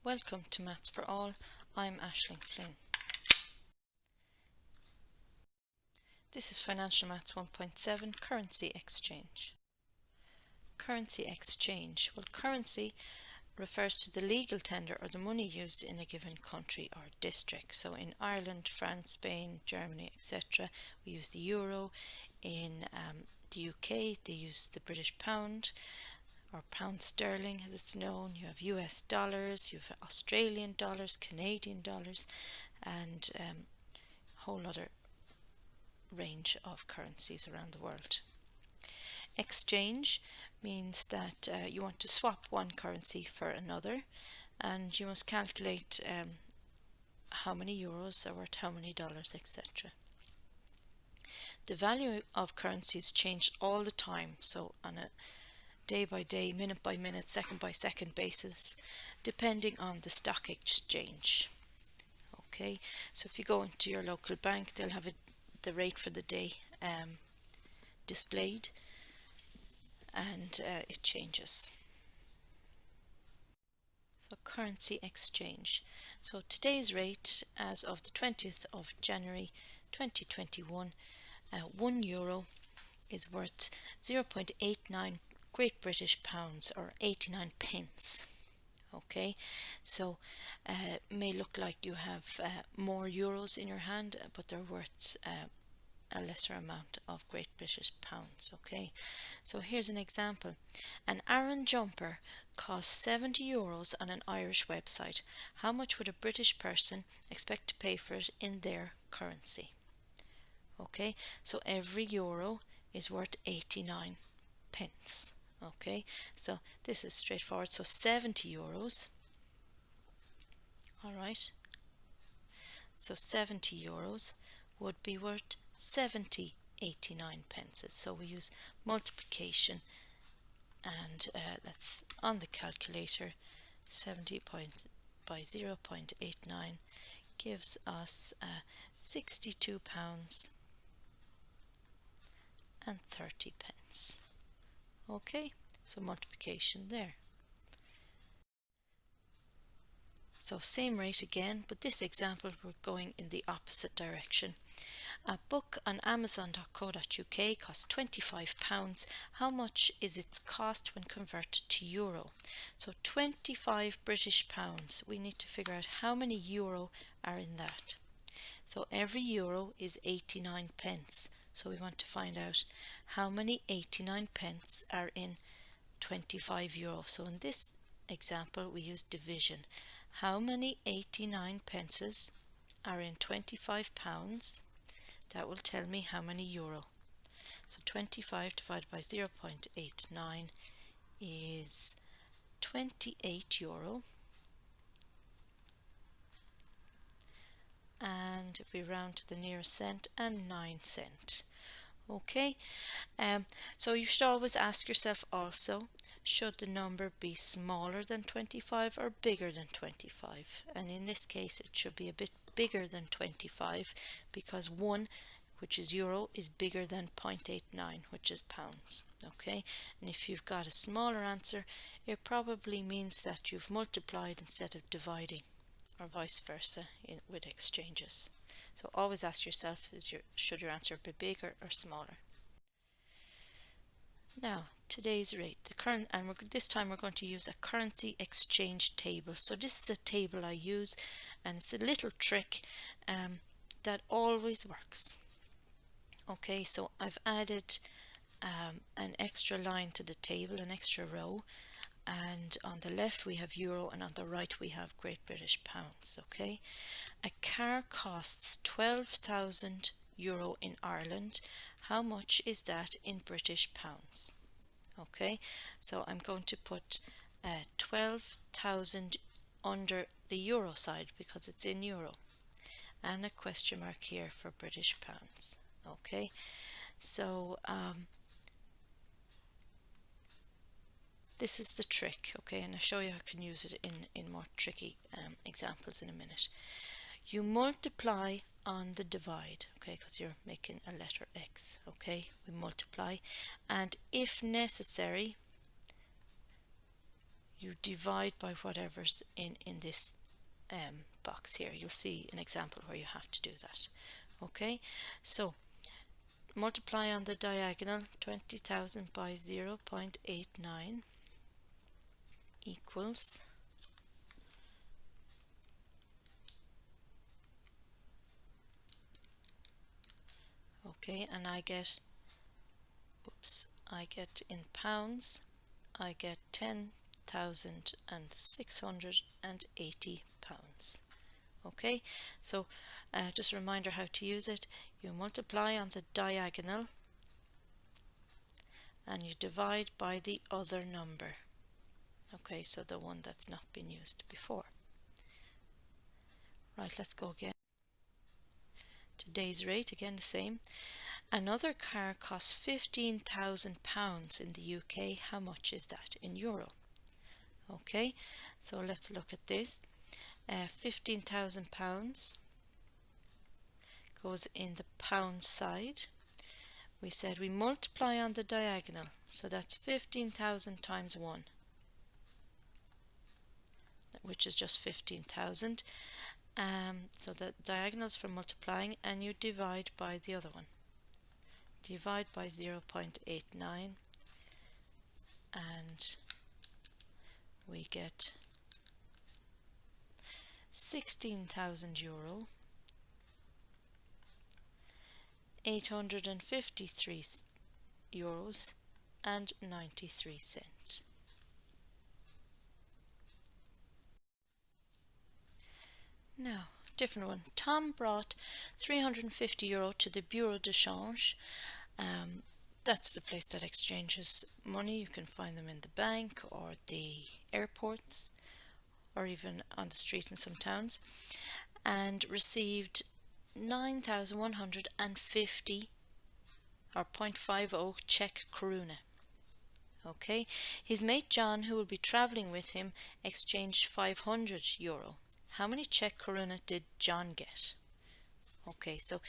Welcome to Maths for All. I'm Aisling Flynn. This is Financial Maths 1.7, Currency Exchange. Currency exchange. Well, currency refers to the legal tender or the money used in a given country or district. So in Ireland, France, Spain, Germany, etc., we use the euro. In the UK, they use the British pound, or pound sterling as it's known. You have US dollars, you have Australian dollars, Canadian dollars, and a whole other range of currencies around the world. Exchange means that you want to swap one currency for another, and you must calculate how many euros are worth how many dollars, etc. The value of currencies change all the time, so on a day by day, minute by minute, second by second basis, depending on the stock exchange. Okay, so if you go into your local bank, they'll have the rate for the day displayed, and it changes. So currency exchange. So today's rate as of the 20th of January 2021, €1 is worth 0.89 Great British pounds, or 89 pence. Okay, so it may look like you have more euros in your hand, but they're worth a lesser amount of Great British pounds. Okay, so here's an example. An Aran jumper costs 70 euros on an Irish website. How much would a British person expect to pay for it in their currency? Okay, so every euro is worth 89 pence. Okay, so this is straightforward. So 70 euros. All right, so 70 euros would be worth 70.89 pence. So we use multiplication, and that's on the calculator. 70 by 0.89 gives us £62 and 30 pence. Okay, so multiplication there. So same rate again, but this example we're going in the opposite direction. A book on Amazon.co.uk costs £25. How much is its cost when converted to euro? So 25 British pounds. We need to figure out how many euro are in that. So every euro is 89 pence. So we want to find out how many 89 pence are in 25 euro. So in this example we use division. How many 89 pences are in 25 pounds? That will tell me how many euro. So 25 divided by 0.89 is 28 euro. And if we round to the nearest cent, and 9 cents. Okay, so you should always ask yourself also, should the number be smaller than 25 or bigger than 25? And in this case it should be a bit bigger than 25, because 1, which is euro, is bigger than 0.89, which is pounds. Okay, and if you've got a smaller answer, it probably means that you've multiplied instead of dividing, or vice versa with exchanges. So always ask yourself, should your answer be bigger or smaller? Now, today's rate, this time we're going to use a currency exchange table. So this is a table I use, and it's a little trick that always works. Okay, so I've added an extra line to the table, an extra row, and on the left we have euro, and on the right we have Great British pounds. Okay, a car costs 12,000 euro in Ireland. How much is that in British pounds? Okay, so I'm going to put 12,000 under the euro side because it's in euro, and a question mark here for British pounds. Okay, so this is the trick. Okay, and I'll show you how I can use it in more tricky examples in a minute. You multiply on the divide, okay, because you're making a letter X. Okay, we multiply, and if necessary you divide by whatever's in this box here. You'll see an example where you have to do that. Okay, so multiply on the diagonal 20,000 by 0.89 equals, okay, and I get, I get in pounds, I get 10,680 pounds. Okay, so just a reminder how to use it. You multiply on the diagonal and you divide by the other number. Okay, so the one that's not been used before. Right, let's go again. Today's rate, again the same. Another car costs £15,000 in the UK. How much is that in euro? Okay, so let's look at this. £15,000 goes in the pound side. We said we multiply on the diagonal, so that's 15,000 times 1, which is just 15,000. So the diagonals for multiplying, and you divide by the other one. Divide by 0.89 and we get €16,000, 853 euros and 93 cents. Now, different one. Tom brought €350 to the Bureau de Change. That's the place that exchanges money. You can find them in the bank or the airports or even on the street in some towns, and received 9,150 or 0.50 Czech koruna. Okay, his mate John, who will be traveling with him, exchanged €500. How many Czech koruna did John get? Okay, so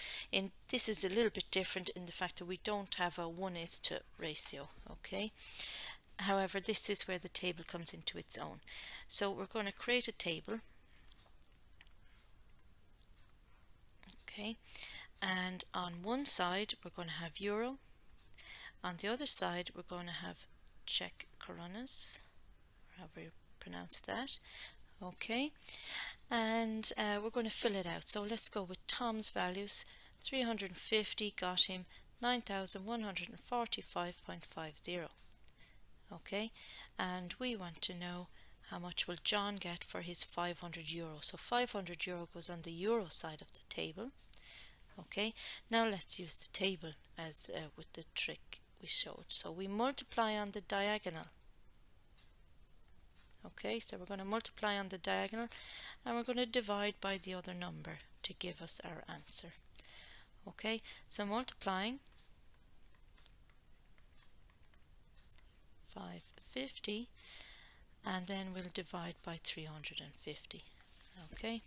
this is a little bit different in the fact that we don't have a 1:1 ratio. Okay, however, this is where the table comes into its own. So we're going to create a table. Okay, and on one side we're going to have euro, on the other side we're going to have Czech korunas, however you pronounce that. Okay, and we're going to fill it out. So let's go with Tom's values. 350 got him 9,145.50. Okay, and we want to know how much will John get for his €500. So €500 goes on the euro side of the table. Okay, now let's use the table as with the trick we showed. So we multiply on the diagonal. Okay, so we're going to multiply on the diagonal and we're going to divide by the other number to give us our answer. Okay, so multiplying 550 and then we'll divide by 350. Okay,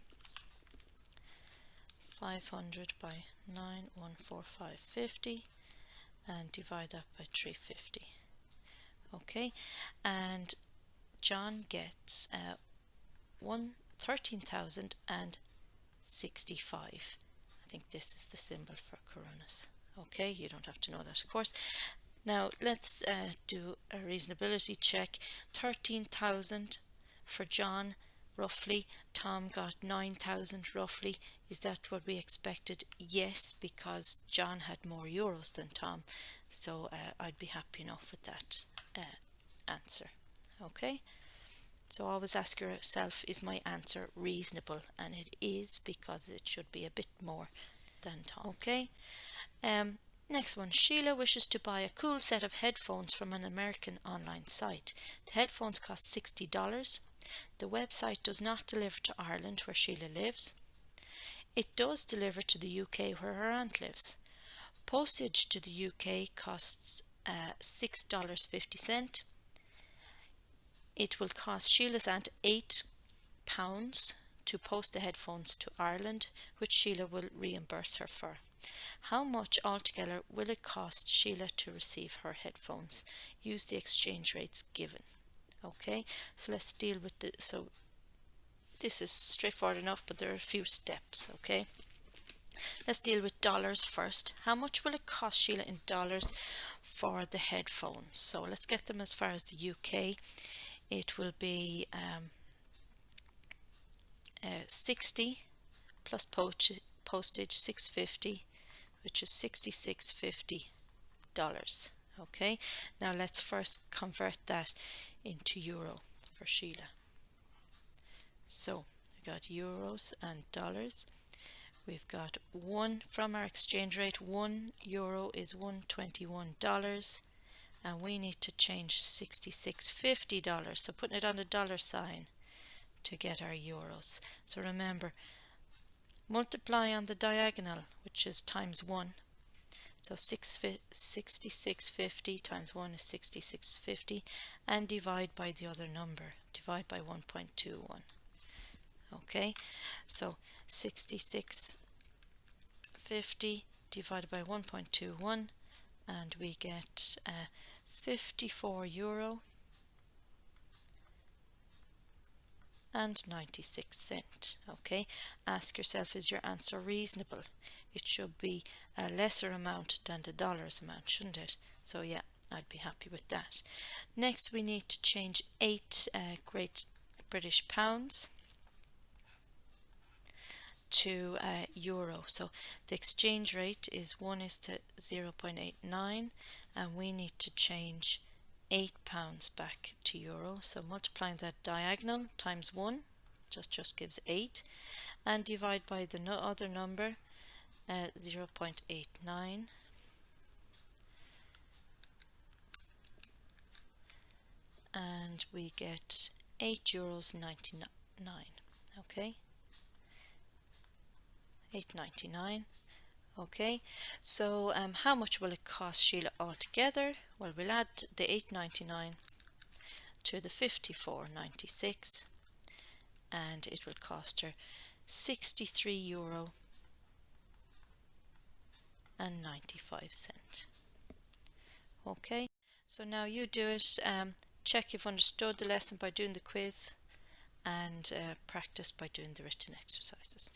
500 by 9,145.50 and divide that by 350. Okay, and John gets 13,065. I think this is the symbol for korunas. Okay, you don't have to know that, of course. Now let's do a reasonability check. 13,000 for John, roughly. Tom got 9,000 roughly. Is that what we expected? Yes, because John had more euros than Tom. So I'd be happy enough with that answer. Okay, so always ask yourself, is my answer reasonable? And it is, because it should be a bit more than Tom. Okay, next one. Sheila wishes to buy a cool set of headphones from an American online site. The headphones cost $60. The website does not deliver to Ireland, where Sheila lives. It does deliver to the UK, where her aunt lives. Postage to the UK costs $6.50. It will cost Sheila's aunt £8 to post the headphones to Ireland, which Sheila will reimburse her for. How much altogether will it cost Sheila to receive her headphones? Use the exchange rates given. Okay, so let's deal with the, so this is straightforward enough, but there are a few steps. Okay, let's deal with dollars first. How much will it cost Sheila in dollars for the headphones? So let's get them as far as the UK. It will be 60 plus postage 650, which is $66.50. Okay, now let's first convert that into euro for Sheila. So we got euros and dollars. We've got one from our exchange rate. €1 is $121, and we need to change $66.50. So putting it on the dollar sign to get our euros. So remember, multiply on the diagonal, which is times 1. So 66.50 times 1 is 66.50, and divide by the other number. Divide by 1.21. Okay, so 66.50 divided by 1.21, and we get €54 and 96 cents. Okay, ask yourself, is your answer reasonable? It should be a lesser amount than the dollars amount, shouldn't it? So yeah, I'd be happy with that. Next we need to change 8 Great British pounds to euro. So the exchange rate is 1:0.89, and we need to change £8 back to euro. So multiplying that diagonal times 1 just gives 8, and divide by the other number, 0.89, and we get €8.99. Okay, $8.99. Okay, so how much will it cost Sheila altogether? Well, we'll add the $8.99 to the €54.96, and it will cost her €63 and 95 cents. Okay, so now you do it. Check you've understood the lesson by doing the quiz, and practice by doing the written exercises.